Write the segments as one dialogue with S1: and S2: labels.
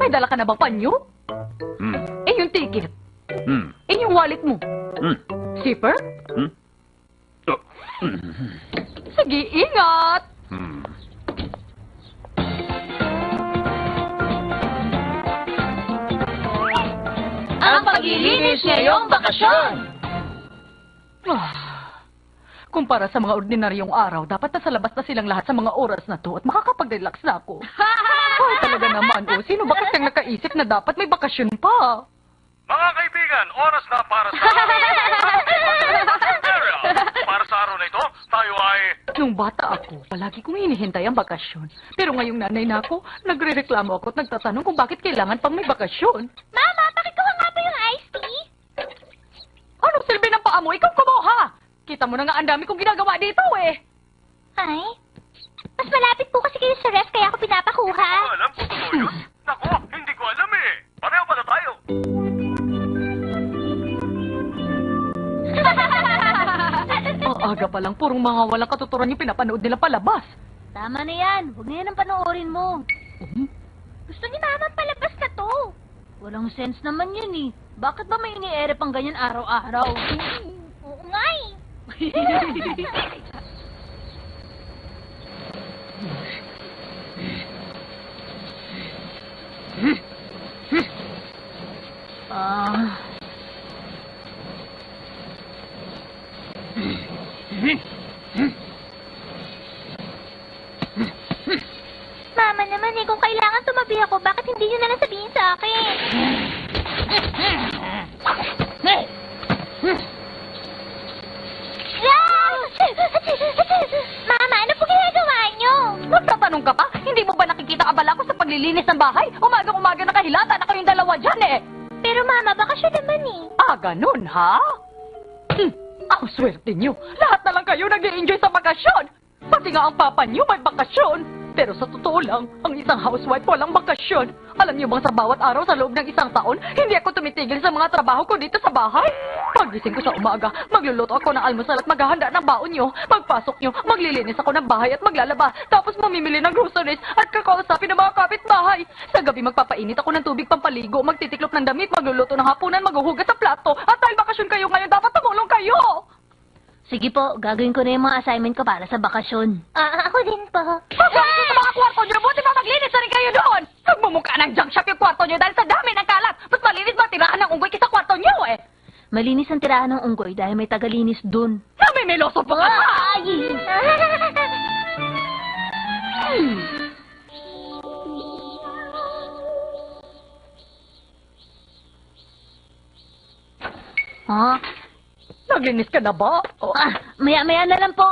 S1: May dala ka na bang panyo? Yung ticket. Yung wallet mo. Zipper? Sige, ingat!
S2: Ang paglilinis ngayong bakasyon.
S1: Kumpara sa mga ordinaryong araw, dapat nasa labas na silang lahat sa mga oras na to at makakapag-relax na ako. Ay, talaga naman, sino ba kasing nakaisip na dapat may bakasyon pa?
S3: Mga kaibigan, oras na para sa... Para sa araw na ito, tayo ay...
S1: Nung bata ako, palagi kong hinihintay ang bakasyon. Pero ngayong nanay na ako, nagre-reklamo ako at nagtatanong kung bakit kailangan pang may bakasyon.
S2: Mama, pakikuha nga po yung iced tea.
S1: Anong silbi ng paa mo? Ikaw kumuha! Kita mo na nga ang dami kong ginagawa dito
S2: Ay, mas malapit po kasi kayo sa ref kaya ako pinapakuha.
S3: Alam ko totoo yun? Naku, hindi ko alam Pareho pala tayo.
S1: Aga pa lang, purong mga walang katuturan yung pinapanood nila palabas.
S2: Tama na yan. Huwag na yan ang panoorin mo. Gusto ni Mama palabas na to. Walang sense naman yun Bakit ba may ini-ere pang ganyan araw-araw? Oo nga Mama naman kung kailangan tumabi ako, bakit hindi niyo na lang sabihin sa akin? Mama, ano po ginagawa niyo?
S1: Magtatanong ka pa? Hindi mo ba nakikita abala ko sa paglilinis ng bahay? Umagang-umaga nakahilata na kayong dalawa dyan
S2: Pero Mama, bakasyon naman
S1: ganun ha? Ang swerte niyo. Lahat na lang kayo nag-i-enjoy sa bakasyon. Pati nga ang papa niyo may bakasyon. Pero sa totoo lang, ang isang housewife walang bakasyon. Alam niyo bang sa bawat araw sa loob ng isang taon, hindi ako tumitigil sa mga trabaho ko dito sa bahay? Pagising ko sa umaga, magluluto ako ng almusal at maghahanda ng baon niyo. Pagpasok niyo, maglilinis ako ng bahay at maglalaba. Tapos mamimili ng groceries at kakausapin ng mga kapitbahay. Sa gabi magpapainit ako ng tubig pampaligo, magtitiklop ng damit, magluluto ng hapunan, maghuhugas sa plato. At dahil bakasyon kayo ngayon, dapat tumulong kayo!
S2: Sige po, gagawin ko na yung mga assignment ko para sa bakasyon. Ako din po.
S1: Pagpasok sa mga kwarto niyo, buti pa maglinis na rin kayo doon! Nagmumukha ng junk shop yung kwarto niyo dahil sa dami ng kalat! Mas malinis ba tirahan ng unggoy kaysa kwarto niyo
S2: Malinis ang tirahan ng unggoy dahil may tagalinis dun.
S1: Namimiloso pa ka na! Naglinis ka na ba?
S2: Maya-maya na lang po.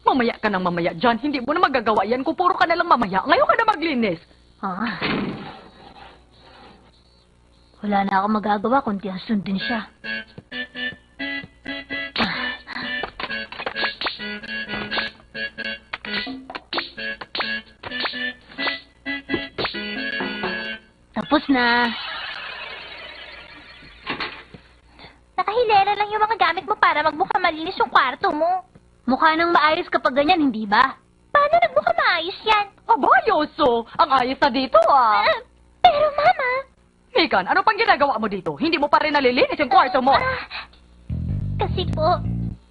S1: Mamaya ka nang mamaya dyan. Hindi mo na magagawa yan kung puro ka na lang mamaya. Ngayon ka na maglinis.
S2: Wala na akong magagawa kundi sundin siya. Tapos na. Nakahilera lang yung mga gamit mo para magmukha malinis yung kwarto mo. Mukha nang maayos kapag ganyan, hindi ba? Paano nagmukha maayos yan?
S1: Aba, Yoso! Ang ayos na dito,
S2: Pero, Mama...
S1: Mikan, ano pang ginagawa mo dito? Hindi mo pa rin nalilinis yung kwarto mo.
S2: Kasi po,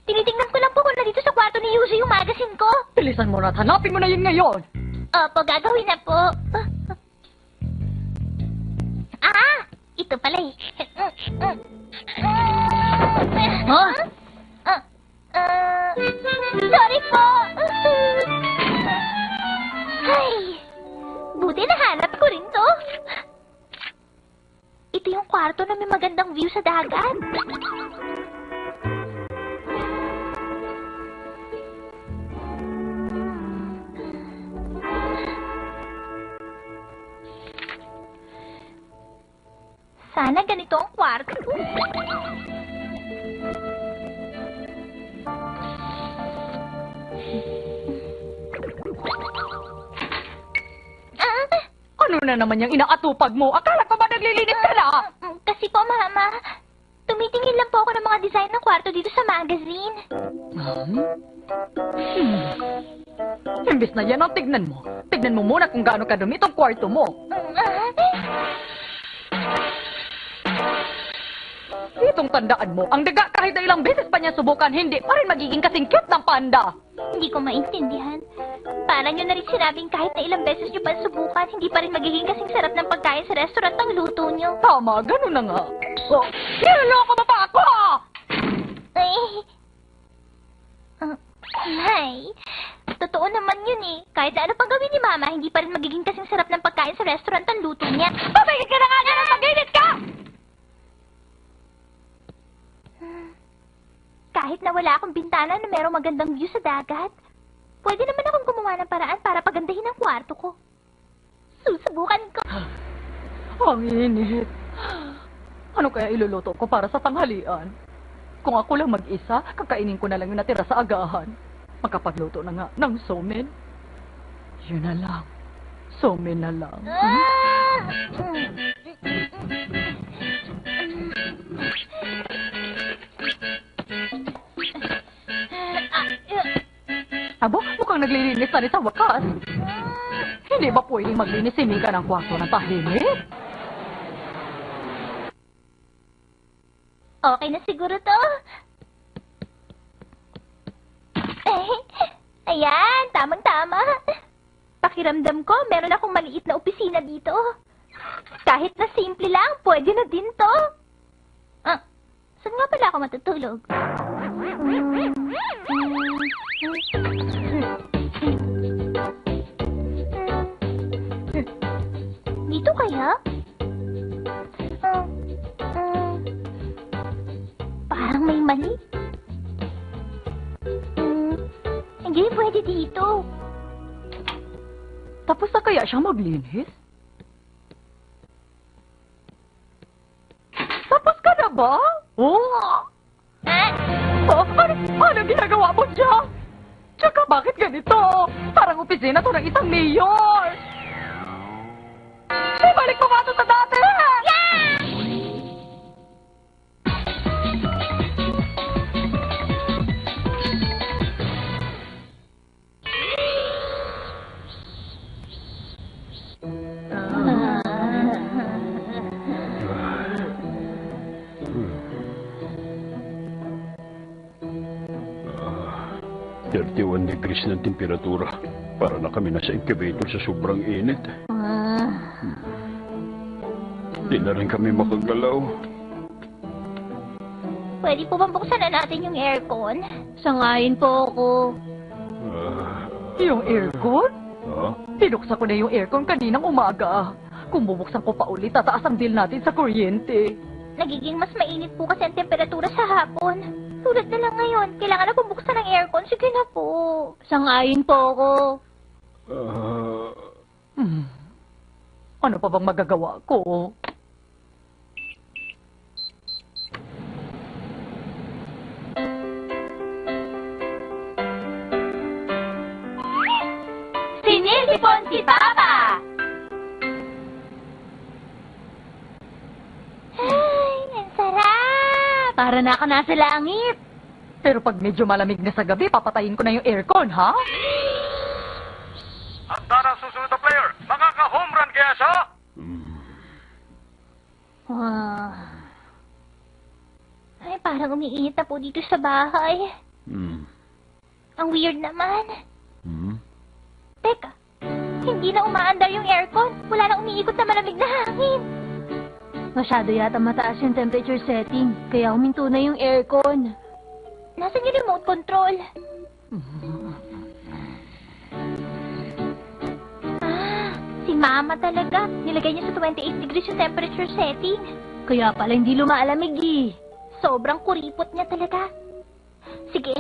S2: tinitingnan ko lang po kung nandito sa kwarto ni Yuzu yung magazine ko.
S1: Bilisan mo na at hanapin mo na yun ngayon.
S2: Opo, gagawin na po. Ito pala Sorry po. Ay, buti nahanap ko rin to. Ito yung kwarto na may magandang view sa dagat. Sana ganito ang kwarto.
S1: Ano na naman yung inaatupag mo? Akala ko ba naglilinis ka na?
S2: Kasi po, Mama, Tumitingin lang po ako ng mga design ng kwarto dito sa magazine.
S1: Imbis na yan ang tignan mo. Tignan mo muna kung gaano kadumi itong kwarto mo. Itong tandaan mo, ang daga kahit na ilang beses pa niya subukan, hindi pa rin magiging kasing cute ng panda.
S2: Hindi ko maintindihan. Parang nyo na rin sinabing kahit na ilang beses nyo pa subukan, hindi pa rin magiging kasing sarap ng pagkain sa restaurant ng luto nyo.
S1: Tama, ganun na nga. Oh, niloloko mo pa ako!
S2: Ay. Ay. Totoo naman yun eh. Kahit na ano pang gawin ni Mama, hindi pa rin magiging kasing sarap ng pagkain sa restaurant ng luto niya.
S1: Pabigyan ka na nga niya ng mag-init ka!
S2: Kahit na wala akong bintana na merong magandang view sa dagat, pwede naman akong gumawa ng paraan para pagandahin ang kwarto ko. Susubukan ko.
S1: Ang init. Ano kaya iluluto ko para sa tanghalian? Kung ako lang mag-isa, kakainin ko na lang yung natira sa agahan. Makapagluto na nga ng somen. Yun na lang. Somen na lang. Abo, mukhang naglilinis na rin sa wakas. Hindi ba pwedeng maglinis si Mika ng kwarto ng tahimik?
S2: Okay na siguro to. Ayan, tamang-tama. Pakiramdam ko, meron akong maliit na opisina dito. Kahit na simple lang, pwede na din to. Saan nga pala ako matutulog? Dito kaya? Parang may mali. Hindi pwede dito.
S1: Tapos na kaya siyang maglinis? Tapos ka na ba? Oh! Ano ginagawa mo dyan? Tsaka bakit ganito? Parang opisina to ng isang mayor! Ibalik mo nga ito sa dati!
S4: Ah, 31 degrees ng temperatura. Para na kami nasa incubator sa sobrang init. Di na rin kami makagalaw.
S2: Pwede po bang buksan na natin yung aircon? Sangayin po ako.
S1: Yung aircon?
S4: Ha?
S1: Pinuksan ko na yung aircon kaninang umaga. Kung bubuksan ko pa ulit, tataas ang bill natin sa kuryente.
S2: Nagiging mas mainit po kasi ang temperatura sa hapon. Tulad na lang ngayon, kailangan na pong buksan ang aircon. Sige na po. Sangayin po ako.
S1: Ano pa bang magagawa ko?
S2: Sinisipon si Papa! Ay, ang sarap! Para na ka nasa langit.
S1: Pero pag medyo malamig na sa gabi, papatayin ko na yung aircon, ha?
S3: At para susunod na player, makaka-home run kaya siya?
S2: Ay, parang umiinit na po dito sa bahay. Ang weird naman. Teka, hindi na umaandar yung aircon. Wala na umiikot na malamig na hangin. Masyado yata mataas yung temperature setting, kaya huminto na yung aircon. Nasaan yung remote control? Si Mama talaga. Nilagay niya sa 28 degrees yung temperature setting. Kaya pala hindi lumaalamig eh. Sobrang kuripot niya talaga. Sige.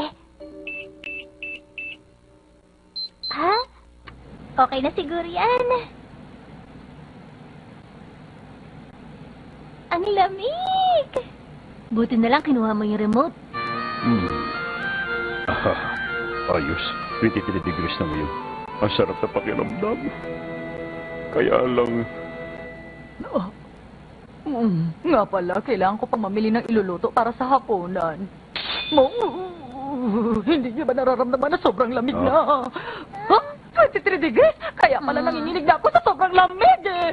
S2: Ha? Okay na siguro yan. Ang lamig! Buti na lang kinuha mo yung remote.
S4: Aha, ayos. 23 degrees na ngayon. Ang sarap na pakiramdam. Kaya lang...
S1: Nga pala, kailangan ko pang mamili ng iluluto para sa hapunan. Hindi niyo ba nararamdaman na sobrang lamig na? Ha? 23 degrees? Kaya pala nanginginig na ako sa sobrang lamig eh.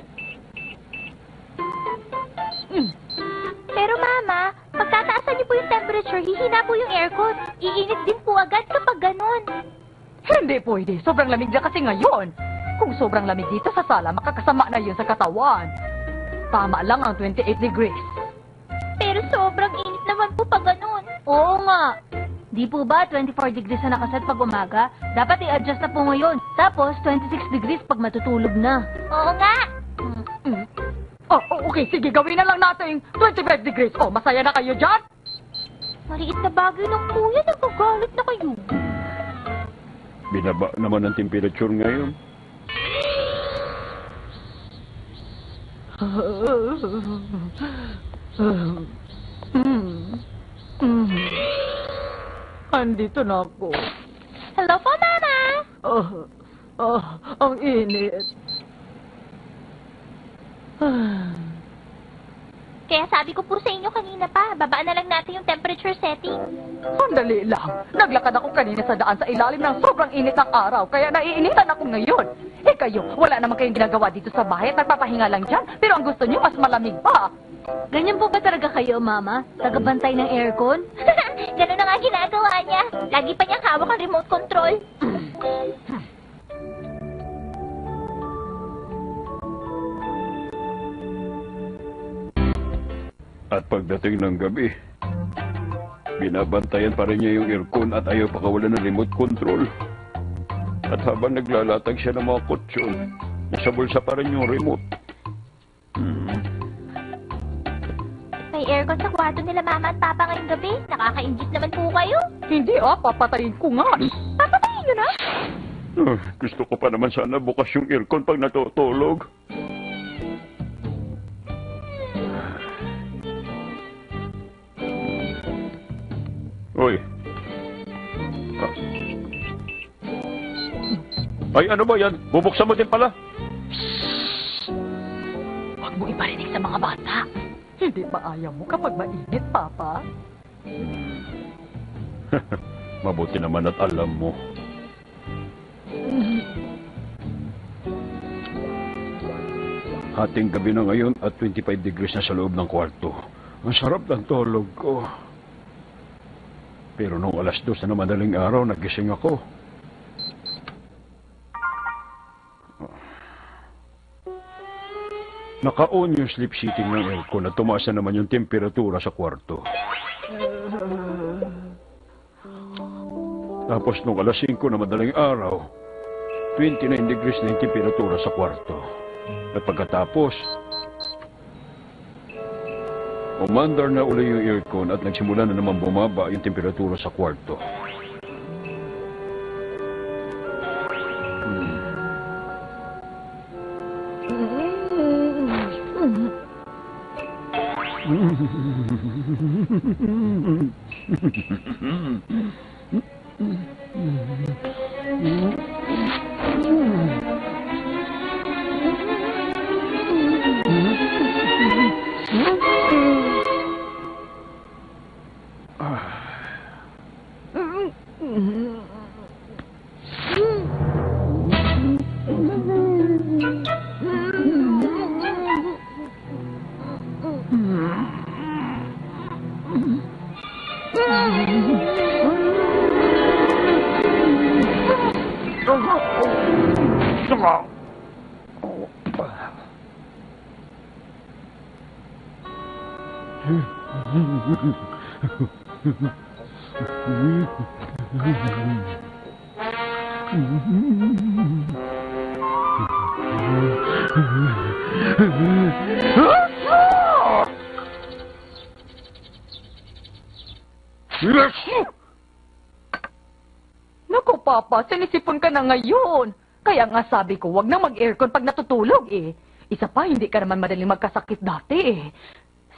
S2: Pero Mama, pagtataasan niyo po yung temperature, hihina po yung aircon. Iinit din po agad kapag ganon.
S1: Hindi pwede. Sobrang lamig na kasi ngayon. Kung sobrang lamig dito sa sala, makakasama na yun sa katawan. Tama lang ang 28 degrees.
S2: Pero sobrang init naman po pag ganon.
S5: Oo nga. Di po ba 24 degrees na nakaset pag umaga? Dapat i-adjust na po ngayon. Tapos 26 degrees pag matutulog na.
S2: Oo nga.
S1: Oh, okay. Sige, gawin na lang natin 25 degrees. Oh, masaya na kayo dyan?
S2: Maliit na bagay ng kuya, nagagalit na kayo.
S4: Binaba naman ang temperature ngayon.
S1: Andito na ako.
S2: Hello po, Mama.
S1: Ang init.
S2: Kaya sabi ko po sa inyo kanina pa, babaan na lang natin yung temperature setting.
S1: Sandali lang. Naglakad ako kanina sa daan sa ilalim ng sobrang init ng araw, kaya naiinitan ako ngayon. Eh kayo, wala naman kayong ginagawa dito sa bahay at nagpapahinga lang dyan, pero ang gusto niyo mas malamig pa.
S5: Ganyan po ba talaga kayo, Mama? Tagabantay ng aircon?
S2: Ganun na nga ginagawa niya. Lagi pa niyang hawak ang remote control.
S4: At pagdating ng gabi, binabantayan pa rin niya yung aircon at ayaw pakawalan ng remote control. At habang naglalatag siya ng mga kutsyon, nasa bulsa pa rin yung remote.
S2: May aircon sa kwarto nila Mama at Papa ngayong gabi. Nakaka-injit naman po kayo.
S1: Hindi papatayin ko nga.
S2: Papatayin nyo na?
S4: Gusto ko pa naman sana bukas yung aircon pag natutulog. Hoy. Ay, ano ba yan? Bubuksan mo din pala?
S1: Huwag mo iparinig sa mga bata. Hindi ba ayaw mo kapag mainit, Papa?
S4: Mabuti naman at alam mo. Hating gabi na ngayon at 25 degrees na sa loob ng kwarto. Ang sarap ng tulog ko. Pero nung 2:00 na madaling araw, nagising ako. Naka-on yung sleep seating ng aircon at tumaas na naman yung temperatura sa kwarto. Tapos nung 5:00 na madaling araw, 29 degrees na yung temperatura sa kwarto. At pagkatapos, umandar na uli yung aircon at nagsimula na naman bumaba yung temperatura sa kwarto.
S1: Naku, Papa, sinisipon ka na ngayon. Kaya nga sabi ko, wag na mag-aircon pag natutulog eh. Isa pa, hindi ka naman madaling magkasakit dati eh.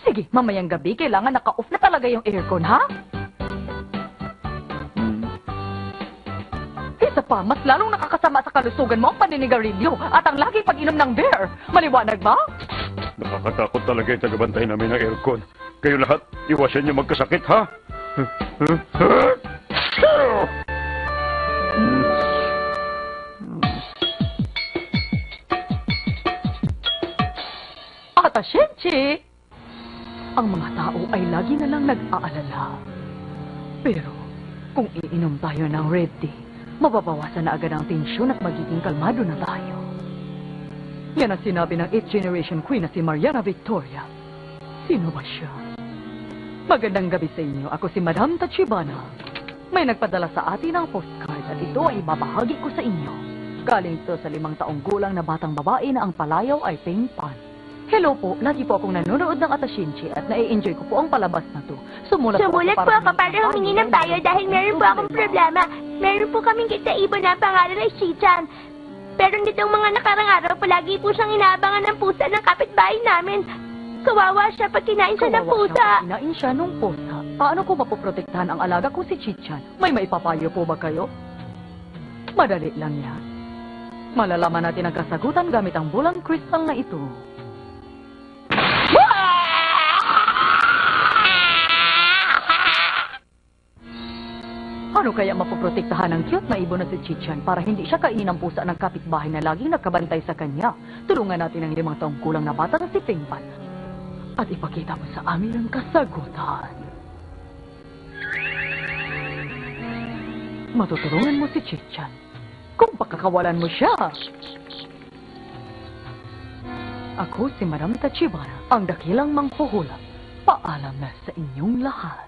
S1: Sige, mamayang gabi, kailangan naka-off na talaga yung aircon, ha? Isa pa, mas lalong nakakasama sa kalusugan mo ang paninigarilyo at ang laging pag-inom ng beer. Maliwanag ba?
S4: Nakakatakot talaga yung tagabantay namin ng aircon. Kayo lahat, iwasan niyo magkasakit, ha?
S1: Atashenchi! Ang mga tao ay lagi na lang nag-aalala. Pero, kung iinom tayo ng red tea, mababawasan na agad ang tensyon at magiging kalmado na tayo. Yan ang sinabi ng 8th generation queen na si Mariana Victoria. Sino ba siya? Magandang gabi sa inyo. Ako si Madam Tachibana. May nagpadala sa atin ng postcard at ito ay babahagi ko sa inyo. Galing ito sa 5 taong gulang na batang babae na ang palayaw ay Ping Pan. Hello po, lagi po akong nanonood ng Atashinchi at nai-enjoy ko po ang palabas na to. Sumulat po
S2: ako para humingi ng payo dahil meron po akong problema. Meron po kaming kita-ibon na ang pangalan ay Shichan. Pero nitong mga nakarang araw, palagi po siyang inaabangan ng pusa ng kapitbahay namin. Kawawa siya pag kinain siya ng pusa.
S1: Kinain siya ng pusa. Paano ko mapoprotektahan ang alaga ko si Chichan? May maipapayo po ba kayo? Madali lang yan. Malalaman natin ang kasagutan gamit ang bulang kristal na ito. Ano kaya mapoprotektahan ng cute na ibon na si Chichan para hindi siya kainin ng pusa ng kapitbahay na laging nakabantay sa kanya? Tulungan natin ang 5 taong kulang na bata na si Pingpan at ipakita mo sa amin ang kasagutan. Matutulungan mo si Chichan kung pakakawalan mo siya. Ako si Madam Tachibana, ang dakilang manghuhulap. Paalam na sa inyong lahat.